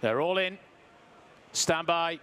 They're all in. Stand by.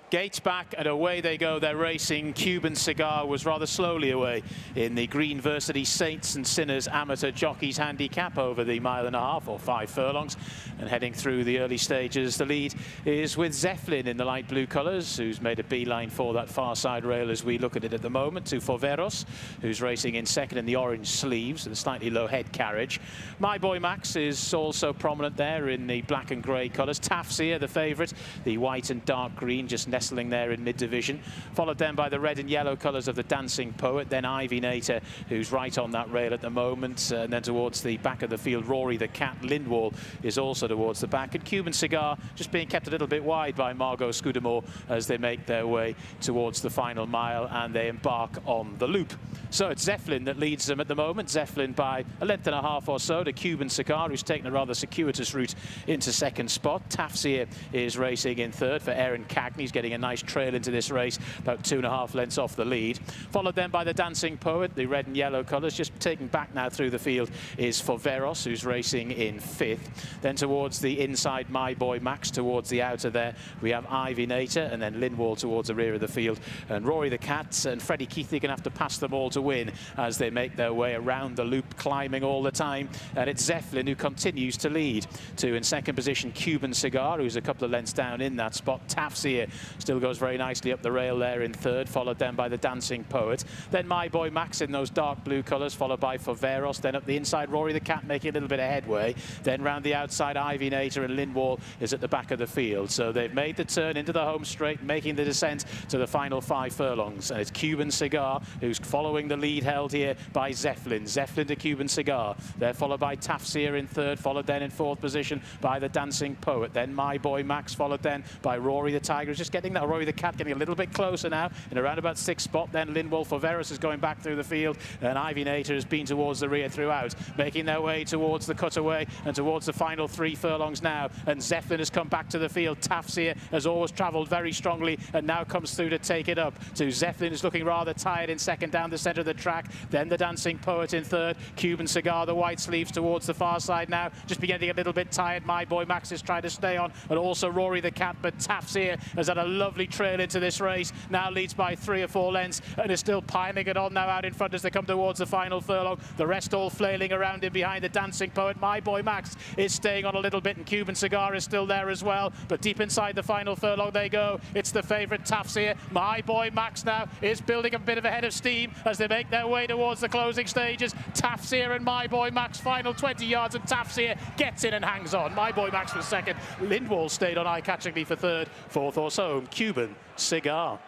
Gates back and away they go. They're racing. Cuban Cigar was rather slowly away in the Greenversity Saints and Sinners Amateur Jockeys Handicap over the 1.5 miles or 5 furlongs. And heading through the early stages, the lead is with Zeppelin in the light blue colours, who's made a beeline for that far side rail as we look at it at the moment, to Forveros, who's racing in second in the orange sleeves with a slightly low head carriage. My Boy Max is also prominent there in the black and grey colours. TAFSIR, the favourite, the white and dark green, just nestling there in mid-division, followed then by the red and yellow colours of the Dancing Poet, then Ivy Nater, who's right on that rail at the moment, and then towards the back of the field, Rory the Cat. Lindwall is also towards the back, and Cuban Cigar just being kept a little bit wide by Margot Scudamore as they make their way towards the final mile and they embark on the loop. So it's Zeppelin that leads them at the moment. Zeppelin by 1.5 lengths or so to Cuban Cigar, who's taken a rather circuitous route into second spot. TAFSIR is racing in third for Aaron Cagney. He's getting a nice trail into this race, about 2.5 lengths off the lead. Followed then by the Dancing Poet, the red and yellow colours. Just taking back now through the field is Forveros, who's racing in fifth. Then towards the inside, My Boy Max. Towards the outer there, we have Ivy Nater, and then Lindwall towards the rear of the field. And Rory the Cat and Freddie Keithley going to have to pass them all to win as they make their way around the loop, climbing all the time. And it's Zeppelin who continues to lead. To in second position, Cuban Cigar, who's a couple of lengths down in that spot. TAFSIR still goes very nicely up the rail there in third, followed then by the Dancing Poet. Then My Boy Max in those dark blue colours, followed by Forveros. Then up the inside, Rory the Cat making a little bit of headway. Then round the outside, Ivy Nater, and Lindwall is at the back of the field. So they've made the turn into the home straight, making the descent to the final 5 furlongs. And it's Cuban Cigar who's following the lead held here by Zeppelin. Zeppelin to Cuban Cigar. They're followed by TAFSIR in third, followed then in fourth position by the Dancing Poet. Then My Boy Max, followed then by Rory the Tiger. Who's just getting that, Rory the Cat getting a little bit closer now in around about 6th spot. Then Lindwall. Forveros is going back through the field, and Ivy Nater has been towards the rear throughout, making their way towards the cutaway and towards the final 3 furlongs now. And Zeppelin has come back to the field. TAFSIR has always travelled very strongly and now comes through to take it up. To Zeppelin is looking rather tired in second down the centre of the track. Then the Dancing Poet in third. Cuban Cigar, the white sleeves, towards the far side now, just beginning a little bit tired. My Boy Max is trying to stay on, and also Rory the Cat, but TAFSIR has had a lovely trail into this race, now leads by 3 or 4 lengths and is still piling it on now out in front as they come towards the final furlong. The rest all flailing around him behind the Dancing Poet. My Boy Max is staying on a little bit, and Cuban Cigar is still there as well, but deep inside the final furlong they go. It's the favourite TAFSIR. My Boy Max now is building a bit of a head of steam as they make their way towards the closing stages. TAFSIR and My Boy Max, final 20 yards, and TAFSIR gets in and hangs on. My Boy Max was second. Lindwall stayed on eye-catchingly for third. Fourth or so, Cuban Cigar.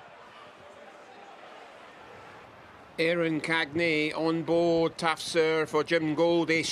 Aaron Cagney on board. TAFSIR for Jim Goldie.